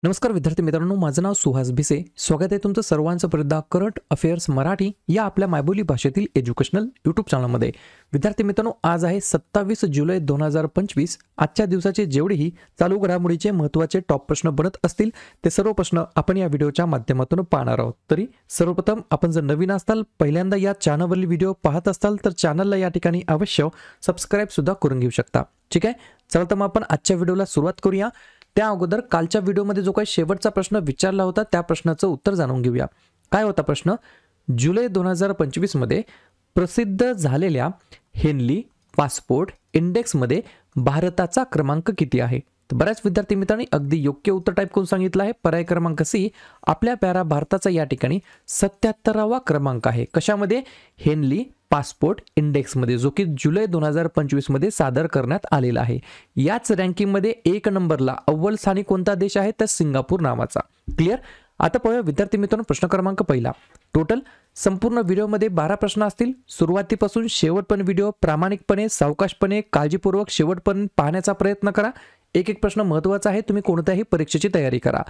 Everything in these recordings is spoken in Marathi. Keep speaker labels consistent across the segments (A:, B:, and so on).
A: नमस्कार विद्यार्थी मित्रांनो, माझं नाव सुहास भिसे. स्वागत आहे तुमचं सर्वांचं परत करंट अफेअर्स मराठी या आपल्या मायबोली भाषेतील एज्युकेशनल यूट्यूब चॅनलमध्ये. विद्यार्थी मित्रांनो, आज आहे 27 जुलै 2025. आजच्या दिवसाचे जेवढेही चालू घडामोडीचे महत्त्वाचे टॉप प्रश्न बनत असतील ते सर्व प्रश्न आपण या व्हिडिओच्या माध्यमातून पाहणार आहोत. तरी सर्वप्रथम आपण जर नवीन असाल, पहिल्यांदा या चॅनलवरील व्हिडिओ पाहत असाल तर चॅनलला या ठिकाणी अवश्य सबस्क्राईब सुद्धा करून घेऊ शकता. ठीक आहे, चला तर मग आपण आजच्या व्हिडिओला सुरुवात करूया. त्या अगोदर कालच्या व्हिडिओमध्ये जो काही शेवटचा प्रश्न विचारला होता त्या प्रश्नाचं उत्तर जाणून घेऊया. काय होता प्रश्न? जुलै 2025 मध्ये प्रसिद्ध झालेल्या हेनली पासपोर्ट इंडेक्समध्ये भारताचा क्रमांक किती आहे? तर बऱ्याच विद्यार्थी मित्रांनी अगदी योग्य उत्तर टाईप करून सांगितलं आहे. पर्याय क्रमांक सी, आपल्या प्यारा भारताचा या ठिकाणी 77वा क्रमांक आहे. कशामध्ये? हेनली पासपोर्ट इंडेक्समध्ये, जो की जुलै 2025 मध्ये सादर करण्यात आलेला आहे. याच रँकिंगमध्ये 1 नंबरला अव्वल स्थानी कोणता देश आहे? तर सिंगापूर नावाचा. क्लिअर? आता पाहूया विद्यार्थी मित्रांनो प्रश्न क्रमांक पहिला. टोटल संपूर्ण व्हिडिओमध्ये 12 प्रश्न असतील. सुरुवातीपासून शेवटपर्यंत व्हिडिओ प्रामाणिकपणे, सावकाशपणे, काळजीपूर्वक शेवटपर्यंत पाहण्याचा प्रयत्न करा. एक एक प्रश्न महत्त्वाचा आहे. तुम्ही कोणत्याही परीक्षेची तयारी करा.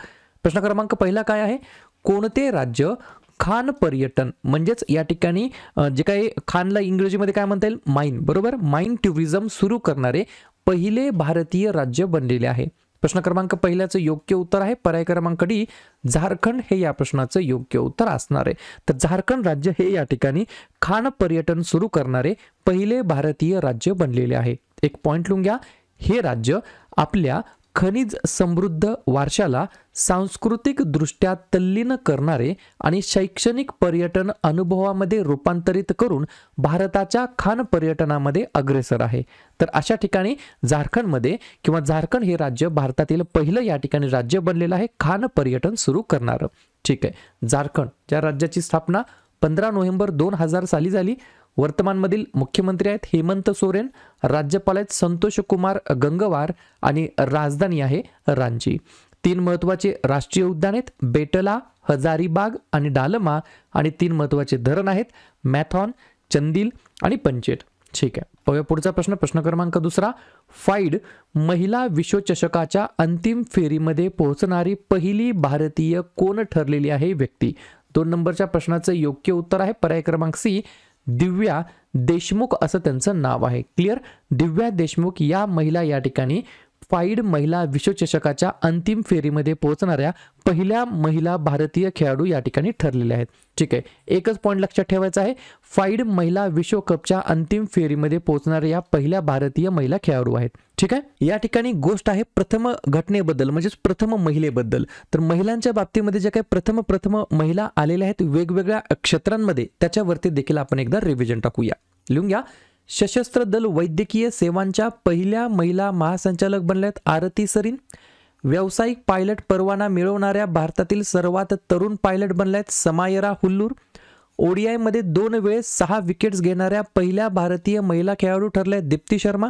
A: प्रश्न क्रमांक पहिला काय आहे? कोणते राज्य खान पर्यटन म्हणजेच या ठिकाणी जे काही खानला इंग्रजीमध्ये काय म्हणता येईल? माईन, बरोबर, माईन टुरिझम सुरू करणारे पहिले भारतीय राज्य बनलेले आहे. प्रश्न क्रमांक पहिल्याचं योग्य उत्तर आहे पर्याय क्रमांक डी, झारखंड हे या प्रश्नाचं योग्य उत्तर असणार आहे. तर झारखंड राज्य हे या ठिकाणी खान पर्यटन सुरू करणारे पहिले भारतीय राज्य बनलेले आहे. एक पॉइंट लिहून घ्या. हे राज्य आपल्या खनिज समृद्ध वारशाला सांस्कृतिक दृष्ट्या तल्लीन करणारे आणि शैक्षणिक पर्यटन अनुभवामध्ये रूपांतरित करून भारताच्या खान पर्यटनामध्ये अग्रेसर आहे. तर अशा ठिकाणी झारखंडमध्ये किंवा झारखंड हे राज्य भारतातील पहिलं या ठिकाणी राज्य बनलेलं आहे खान पर्यटन सुरू करणारं. ठीक आहे, झारखंड ज्या राज्याची स्थापना 15 नोव्हेंबर 2000 साली झाली. वर्तमानमधील मुख्यमंत्री आहेत हेमंत सोरेन, राज्यपाल आहेत संतोष कुमार गंगवार आणि राजधानी आहे रांची. 3 महत्त्वाचे राष्ट्रीय उद्यान आहेत, बेटला, हजारीबाग आणि डालमा, आणि 3 महत्त्वाचे धरण आहेत, मॅथॉन, चंदिल आणि पंचेट. ठीक आहे, पाहूया पुढचा प्रश्न. प्रश्न क्रमांक दुसरा. फाइड महिला विश्वचषकाच्या अंतिम फेरीमध्ये पोहोचणारी पहिली भारतीय कोण ठरलेली आहे व्यक्ती? 2 नंबरच्या प्रश्नाचं योग्य उत्तर आहे पर्याय क्रमांक सी, दिव्या देशमुख असं त्यांचं नाव आहे. क्लिअर? दिव्या देशमुख या महिला या ठिकाणी फाइड महिला विश्वचषकाच्या अंतिम फेरीमध्ये पोहोचणाऱ्या पहिल्या महिला भारतीय खेळाडू या ठिकाणी ठरलेल्या आहेत. ठीक आहे, एकच पॉईंट लक्षात ठेवायचा आहे, फाइड महिला विश्वकपच्या अंतिम फेरीमध्ये पोहोचणाऱ्या या पहिल्या भारतीय महिला खेळाडू आहेत. ठीक आहे, या ठिकाणी गोष्ट आहे प्रथम घटनेबद्दल म्हणजेच प्रथम महिलेबद्दल. तर महिलांच्या बाबतीमध्ये जे काही प्रथम महिला आलेल्या आहेत वेगवेगळ्या क्षेत्रांमध्ये, त्याच्यावरती देखील आपण एकदा रिव्हिजन टाकूया. लिहून घ्या. सशस्त्र दल वैद्यकीय सेवांच्या पहिल्या महिला महासंचालक बनल्यात आरती सरीन. व्यावसायिक पायलट परवाना मिळवणाऱ्या भारतातील सर्वात तरुण पायलट बनल्यात समायरा हुल्लूर. ओडीआय मध्ये 2 वेळेस 6 विकेट्स घेणाऱ्या पहिल्या भारतीय महिला खेळाडू ठरल्या Deepti Sharma.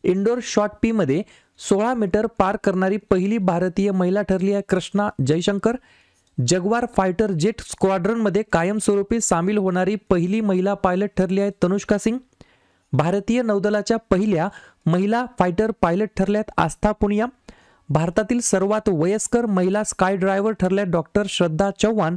A: Indoor shot put मध्ये 16 मीटर पार करणारी पहिली भारतीय महिला ठरली आहे Krishna Jaishankar. Jaguar fighter jet squadron मध्ये कायमस्वरूपी सामील होणारी पहिली महिला पायलट ठरली आहे तनुष्का सिंग. भारतीय नौदलाच्या पहिल्या महिला फायटर पायलट ठरल्यात आस्था पुनिया. भारतातील सर्वात वयस्कर महिला स्काय ड्रायव्हर ठरल्या डॉक्टर श्रद्धा चव्हाण.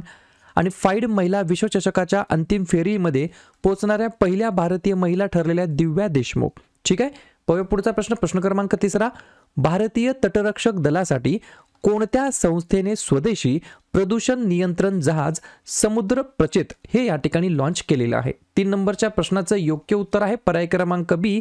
A: आणि फाइड महिला विश्वचषकाच्या अंतिम फेरीमध्ये पोहोचणाऱ्या पहिल्या भारतीय महिला ठरलेल्या दिव्या देशमुख. ठीक आहे, पुढचा प्रश्न. प्रश्न क्रमांक तिसरा. भारतीय तटरक्षक दलासाठी कोणत्या संस्थेने स्वदेशी प्रदूषण नियंत्रण जहाज समुद्र प्रचेत हे या ठिकाणी लॉन्च केलेलं आहे? 3 नंबरच्या प्रश्नाचं योग्य उत्तर आहे पर्याय क्रमांक बी,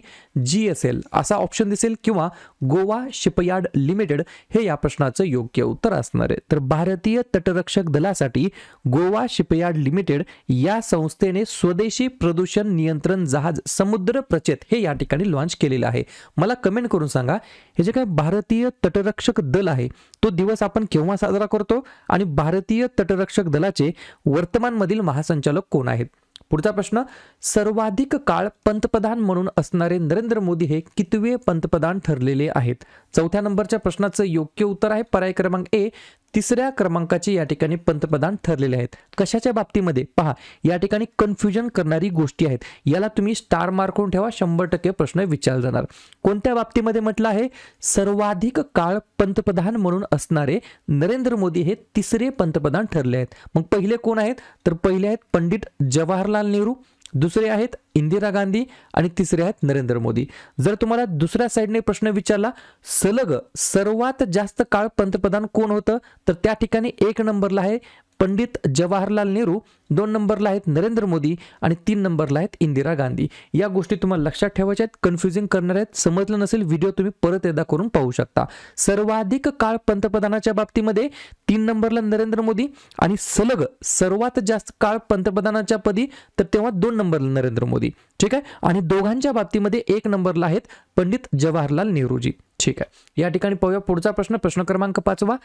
A: GSL असा ऑप्शन दिसेल, किंवा गोवा शिपयार्ड लिमिटेड हे या प्रश्नाचं योग्य उत्तर असणार आहे. तर भारतीय तटरक्षक दलासाठी गोवा शिपयार्ड लिमिटेड या संस्थेने स्वदेशी प्रदूषण नियंत्रण जहाज समुद्र प्रचेत हे या ठिकाणी लॉन्च केलेलं आहे. मला कमेंट करून सांगा, हे जे काही भारतीय तटरक्षक दल आहे तो दिवस आपण केव्हा साजरा करतो आणि भारतीय तटरक्षक दलाचे वर्तमानमधील महासंचालक कोण आहेत? पुढचा प्रश्न. सर्वाधिक काळ पंतप्रधान म्हणून असणारे नरेंद्र मोदी हे कितवे पंतप्रधान ठरलेले आहेत? 4थ्या नंबरच्या प्रश्नाचं योग्य उत्तर आहे पर्याय क्रमांक ए, तिसऱ्या क्रमांकाचे या ठिकाणी पंतप्रधान ठरलेले आहेत. कशाच्या बाबतीमध्ये पहा, या ठिकाणी कन्फ्युजन करणारी गोष्टी आहेत, याला तुम्ही स्टार मार्क करून ठेवा, 100% प्रश्न विचारला जाणार. कोणत्या बाबतीमध्ये म्हटलं आहे, सर्वाधिक काळ पंतप्रधान म्हणून असणारे नरेंद्र मोदी हे तिसरे पंतप्रधान ठरले आहेत. मग पहिले कोण आहेत, तर पहिले आहेत पंडित जवाहरलाल नेहरू, दुसरे आहेत इंदिरा गांधी आणि तिसरे आहेत नरेंद्र मोदी. जर तुम्हाला दुसऱ्या साईडने प्रश्न विचारला, सलग सर्वात जास्त काळ पंतप्रधान कोण होतं, तर त्या ठिकाणी 1 नंबरला आहे पंडित जवाहरलाल नेहरू, 2 नंबरला आहेत नरेंद्र मोदी आणि 3 नंबरला आहेत इंदिरा गांधी. या गोष्टी तुम्हाला लक्षात ठेवायच्या आहेत, कन्फ्युजिंग करणार आहेत. समजलं नसेल व्हिडिओ तुम्ही परत एकदा करून पाहू शकता. सर्वाधिक काळ पंतप्रधानाच्या बाबतीमध्ये 3 नंबरला नरेंद्र मोदी आणि सलग सर्वात जास्त काळ पंतप्रधानाच्या पदी तर तेव्हा 2 नंबरला नरेंद्र मोदी. ठीक आहे. आणि दोघांच्या बाबतीमध्ये 1 नंबरला आहेत पंडित जवाहरलाल नेहरूजी. ठीक आहे. या ठिकाणी पाहूया पुढचा प्रश्न. प्रश्न क्रमांक 5.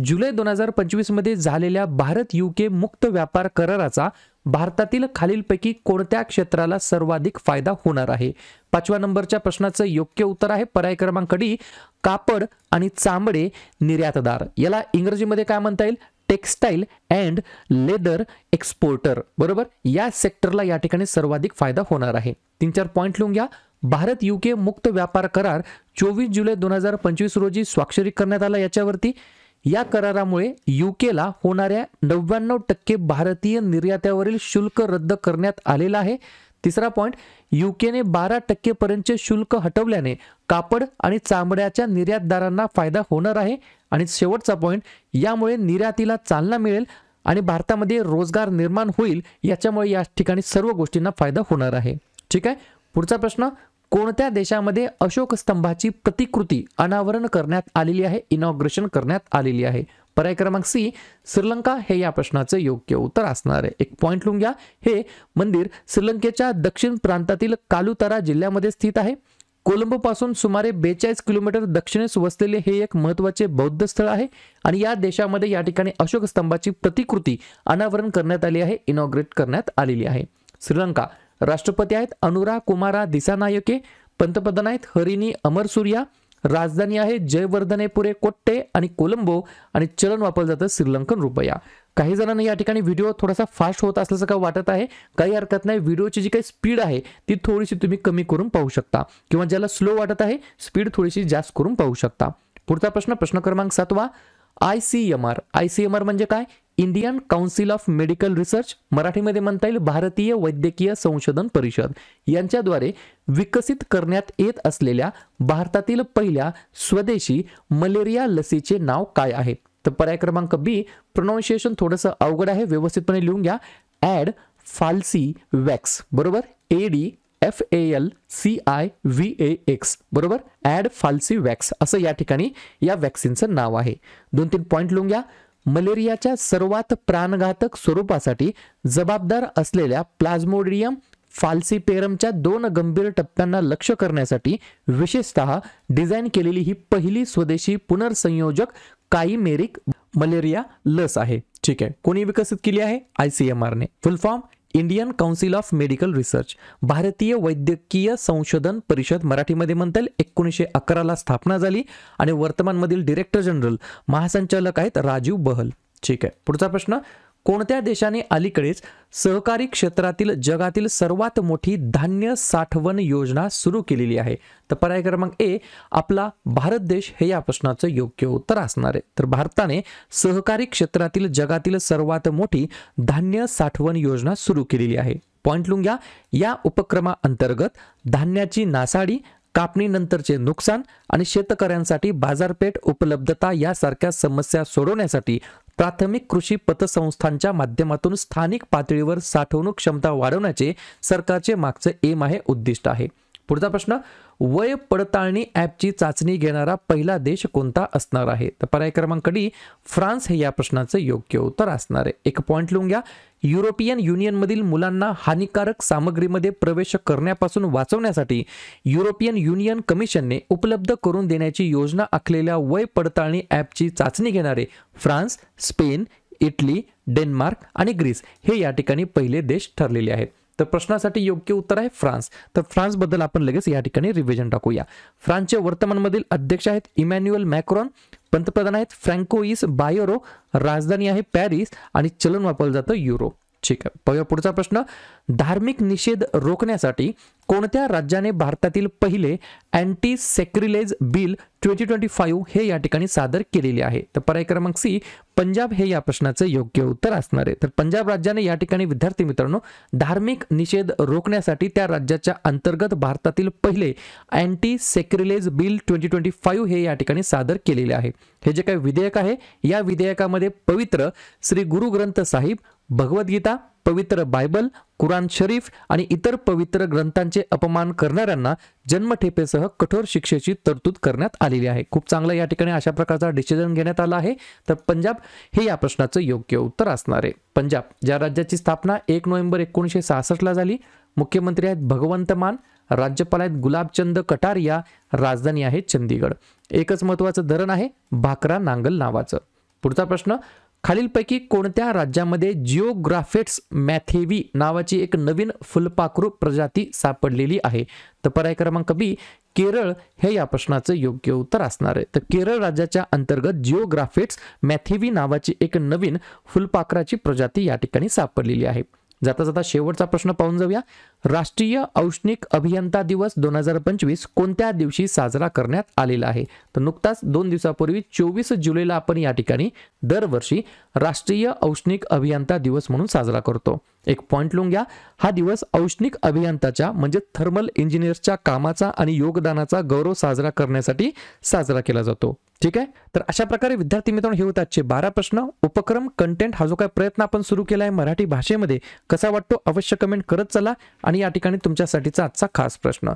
A: जुलै 2025 मध्ये झालेल्या भारत UK मुक्त व्यापार कराराचा भारतातील खालीलपैकी कोणत्या क्षेत्राला सर्वाधिक फायदा होणार आहे? 5व्या नंबरच्या प्रश्नाचं योग्य उत्तर आहे पर्याय क्रमांक डी, कापड आणि चामडे निर्यातदार. याला इंग्रजीमध्ये काय म्हणता येईल, टेक्सटाईल अँड लेदर एक्सपोर्टर. बरोबर, या सेक्टरला या ठिकाणी सर्वाधिक फायदा होणार आहे. 3-4 पॉइंट लिहून घ्या. भारत UK मुक्त व्यापार करार 24 जुलै 2025 रोजी स्वाक्षरी करण्यात आला. याच्यावरती या करारामुळे UKला होणाऱ्या 99% भारतीय निर्यात्यावरील शुल्क रद्द करण्यात आलेला आहे. तिसरा पॉइंट, UKने 12% पर्यंतचे शुल्क हटवल्याने कापड आणि चामड्याच्या निर्यातदारांना फायदा होणार आहे. आणि शेवटचा पॉइंट, यामुळे निर्यातीला चालना मिळेल आणि भारतामध्ये रोजगार निर्माण होईल. याच्यामुळे या ठिकाणी सर्व गोष्टींना फायदा होणार आहे. ठीक आहे. पुढचा प्रश्न, कोणत्या देशामध्ये अशोक स्तंभाची प्रतिकृती अनावरण करण्यात आलेली आहे, इनॉग्रेशन करण्यात आलेली आहे? पर्याय क्रमांक सी, श्रीलंका हे या प्रश्नाचं योग्य उत्तर असणार आहे. 1 पॉइंट लिहून घ्या. हे मंदिर श्रीलंकेच्या दक्षिण प्रांतातील कालुतरा जिल्ह्यामध्ये स्थित आहे. कोलंबो पासून सुमारे 42 किलोमीटर दक्षिणेस वसलेले हे एक महत्त्वाचे बौद्ध स्थळ आहे आणि या देशामध्ये या ठिकाणी अशोक स्तंभाची प्रतिकृती अनावरण करण्यात आली आहे, इनॉग्रेट करण्यात आलेली आहे. श्रीलंका. राष्ट्रपती आहेत अनुरा कुमारा दिसानायके, पंतप्रधान आहेत हरिनी अमरसूर्या, राजधानी आहे जयवर्धनेपुरे कोट्टे आणि कोलंबो आणि चलन वापरलं जातं श्रीलंकन रुपया. काही जणांना या ठिकाणी व्हिडिओ थोडासा फास्ट होत असल्याचं काय वाटत आहे, काही हरकत नाही. व्हिडिओची जी काही स्पीड आहे ती थोडीशी तुम्ही कमी करून पाहू शकता किंवा ज्याला स्लो वाटत आहे स्पीड थोडीशी जास्त करून पाहू शकता. पुढचा प्रश्न, प्रश्न क्रमांक 7. ICMR म्हणजे काय? Indian Council of Medical research, मराठीमध्ये म्हणता येईल भारतीय वैद्यकीय संशोधन परिषद, यांच्याद्वारे विकसित करण्यात येत असलेल्या भारतातील पहिल्या स्वदेशी मलेरिया लसीचे नाव काय आहे? तर पर्याय क्रमांक बी, प्रोनाउन्सिएशन थोडंसं अवघड आहे, व्यवस्थितपणे लिहून घ्या. AdFalciVax. बरोबर, ADFALCIVAX. बरोबर, ॲड फाल्सी वॅक्स असं या ठिकाणी या वॅक्सिनचं नाव आहे. 2-3 पॉइंट लिहून घ्या. मलेरियाच्या सर्वात प्राणघातक स्वरूपासाठी जबाबदार असलेल्या प्लाझ्मोडियम फाल्सिपेरमच्या 2 गंभीर टप्प्यांना लक्ष्य करण्यासाठी विशेषतः डिझाईन केलेली ही पहिली स्वदेशी पुनर्संयोजक काईमेरिक मलेरिया लस आहे. ठीक आहे. कोणी विकसित केली आहे? ICMRने. Full form Indian Council of Medical Research, भारतीय वैद्यकीय संशोधन परिषद, मराठीमध्ये म्हणता येईल 1911ला स्थापना झाली आणि वर्तमानमधील डायरेक्टर जनरल महासंचालक आहेत राजीव बहल. ठीक आहे. पुढचा प्रश्न, कोणत्या देशाने अलीकडेच सहकारी क्षेत्रातील जगातील सर्वात मोठी धान्य साठवण योजना सुरू केलेली आहे? तर पर्याय क्रमांक ए, आपला भारत देश हे या प्रश्नाचं योग्य उत्तर असणार आहे. तर भारताने सहकारी क्षेत्रातील जगातील सर्वात मोठी धान्य साठवण योजना सुरू केलेली आहे. पॉइंट लिहून घ्या. या उपक्रमाअंतर्गत धान्याची नासाडी, कापणीनंतरचे नुकसान आणि शेतकऱ्यांसाठी बाजारपेठ उपलब्धता यासारख्या समस्या सोडवण्यासाठी प्राथमिक कृषी पतसंस्थांच्या माध्यमातून स्थानिक पातळीवर साठवणूक क्षमता वाढवण्याचे सरकारचे मागचे एम आहे, उद्दिष्ट आहे. पुढचा प्रश्न, वय पडताळणी ॲपची चाचणी घेणारा पहिला देश कोणता असणार आहे? तर पर्याय क्रमांक डी, फ्रान्स हे या प्रश्नाचं योग्य उत्तर असणार आहे. 1 पॉइंट लिहून घ्या. युरोपियन युनियनमधील मुलांना हानिकारक सामग्रीमध्ये प्रवेश करण्यापासून वाचवण्यासाठी युरोपियन युनियन कमिशनने उपलब्ध करून देण्याची योजना आखलेल्या वय पडताळणी ॲपची चाचणी घेणारे फ्रान्स, स्पेन, इटली, डेन्मार्क आणि ग्रीस हे या ठिकाणी पहिले देश ठरलेले आहेत. तर प्रश्नासाठी योग्य उत्तर आहे फ्रान्स. तर फ्रान्सबद्दल आपण लगेच या ठिकाणी रिव्हिजन टाकूया. फ्रान्सचे वर्तमानमधील अध्यक्ष आहेत इमॅन्युएल मॅक्रॉन, पंतप्रधान आहेत फ्रँकोइस बायरो, राजधानी आहे पॅरिस आणि चलन वापरलं जातं युरो. ठीक आहे, बघा पुढचा प्रश्न. धार्मिक निषेध रोखण्यासाठी कोणत्या राज्याने भारतातील पहिले अँटी सेक्रिलेज बिल 2025 हे या ठिकाणी सादर केलेले आहे? तर पर्याय क्रमांक सी पंजाब हे या प्रश्नाचं योग्य उत्तर असणार आहे. तर पंजाब राज्याने या ठिकाणी विद्यार्थी मित्रांनो धार्मिक निषेध रोखण्यासाठी त्या राज्याच्या अंतर्गत भारतातील पहिले अँटी सेक्रिलेज बिल 2025 हे या ठिकाणी सादर केलेले आहे. हे जे काही विधेयक आहे या विधेयकामध्ये पवित्र श्री गुरु ग्रंथ साहिब, भगवद्गीता, पवित्र बायबल, कुराण शरीफ आणि इतर पवित्र ग्रंथांचे अपमान करणाऱ्यांना जन्मठेपेसह कठोर शिक्षेची तरतूद करण्यात आलेली आहे. खूप चांगलं या ठिकाणी अशा प्रकारचा डिसिजन घेण्यात आला आहे. तर पंजाब हे या प्रश्नाचं योग्य उत्तर असणार आहे. पंजाब ज्या राज्याची स्थापना 1 नोव्हेंबर 1966 ला झाली. मुख्यमंत्री आहेत भगवंत मान, राज्यपाल आहेत गुलाबचंद कटारिया, राजधानी आहे चंदीगड. एकच महत्वाचं धरण आहे भाकरा नांगल नावाचं. पुढचा प्रश्न. खालीलपैकी कोणत्या राज्यामध्ये जिओग्राफेट्स मॅथेवी नावाची एक नवीन फुलपाखरू प्रजाती सापडलेली आहे? तर पर्याय क्रमांक बी केरळ हे या प्रश्नाचं योग्य उत्तर असणार आहे. तर केरळ राज्याच्या अंतर्गत जिओग्राफेट्स मॅथेवी नावाची एक नवीन फुलपाखराची प्रजाती या ठिकाणी सापडलेली आहे. जाता जाता शेवटचा प्रश्न पाहून जाऊया. राष्ट्रीय औष्णिक अभियंता दिवस 2025 कोणत्या दिवशी साजरा करण्यात आलेला आहे? तर नुकताच 2 दिवसापूर्वी 24 जुलैला आपण या ठिकाणी दरवर्षी राष्ट्रीय औष्णिक अभियंता दिवस म्हणून साजरा करतो. एक पॉइंट लिहून घ्या. हा दिवस औष्णिक अभियंताच्या म्हणजे थर्मल इंजिनियर्सच्या कामाचा आणि योगदानाचा गौरव साजरा करण्यासाठी साजरा केला जातो. ठीक आहे. तर अशा प्रकारे विद्यार्थी मित्रांनो हे होते आजचे 12 प्रश्न. उपक्रम कंटेंट हा जो काही प्रयत्न आपण सुरू केला आहे मराठी भाषेमध्ये कसा वाटतो अवश्य कमेंट करत चला. आणि या ठिकाणी तुमच्यासाठीचा आजचा खास प्रश्न.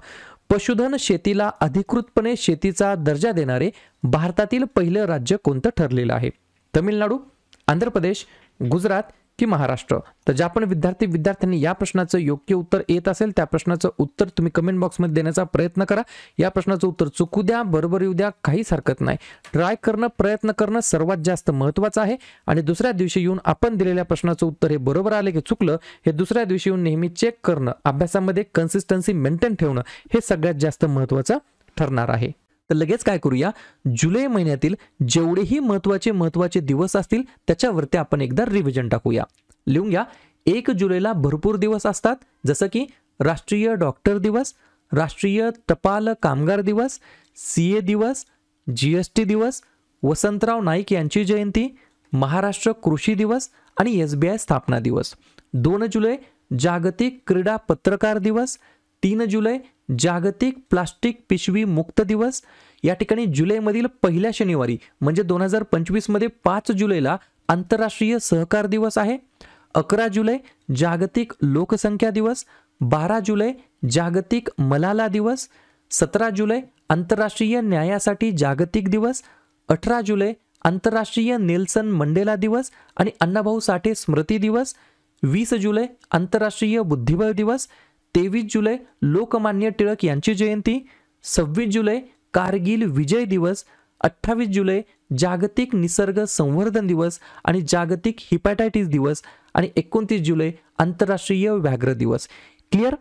A: पशुधन शेतीला अधिकृतपणे शेतीचा दर्जा देणारे भारतातील पहिलं राज्य कोणतं ठरलेलं आहे? तमिळनाडू, आंध्र प्रदेश, गुजरात की महाराष्ट्र? तर ज्या पण विद्यार्थ्यांनी या प्रश्नाचं योग्य उत्तर येत असेल त्या प्रश्नाचं उत्तर तुम्ही कमेंट बॉक्समध्ये देण्याचा प्रयत्न करा. या प्रश्नाचं उत्तर चुकू द्या, बरोबर येऊ द्या, काहीच हरकत नाही. ट्राय करणं, प्रयत्न करणं सर्वात जास्त महत्त्वाचं आहे. आणि दुसऱ्या दिवशी येऊन आपण दिलेल्या प्रश्नाचं उत्तर हे बरोबर आले की चुकलं हे दुसऱ्या दिवशी येऊन नेहमी चेक करणं, अभ्यासामध्ये कन्सिस्टन्सी मेंटेन ठेवणं हे सगळ्यात जास्त महत्त्वाचं ठरणार आहे. तर लगेच काय करूया, जुलै महिन्यातील जेवढेही महत्त्वाचे दिवस असतील त्याच्यावरती आपण एकदा रिव्हिजन टाकूया. लिहून घ्या. 1 जुलैला भरपूर दिवस असतात जसं की राष्ट्रीय डॉक्टर दिवस, राष्ट्रीय टपाल कामगार दिवस, CA दिवस, GST दिवस, वसंतराव नाईक यांची जयंती, महाराष्ट्र कृषी दिवस आणि SBI स्थापना दिवस. 2 जुलै जागतिक क्रीडा पत्रकार दिवस, 3 जुलै जागतिक प्लास्टिक पिशवी मुक्त दिवस. या ठिकाणी जुलैमधील पहिल्या शनिवारी म्हणजे 2025 मध्ये 5 जुलैला आंतरराष्ट्रीय सहकार दिवस आहे. 11 जुलै जागतिक लोकसंख्या दिवस, 12 जुलै जागतिक मलाला दिवस, 17 जुलै आंतरराष्ट्रीय न्यायासाठी जागतिक दिवस, 18 जुलै आंतरराष्ट्रीय नेल्सन मंडेला दिवस आणि अण्णाभाऊ साठे स्मृती दिवस, 20 जुलै आंतरराष्ट्रीय बुद्धिबळ दिवस, 23 जुलै लोकमान्य टिळक यांची जयंती, 26 जुलै कारगिल विजय दिवस, 28 जुलै जागतिक निसर्ग संवर्धन दिवस आणि जागतिक हिपॅटायटिस दिवस आणि 29 जुलै आंतरराष्ट्रीय व्याघ्र दिवस. क्लिअर?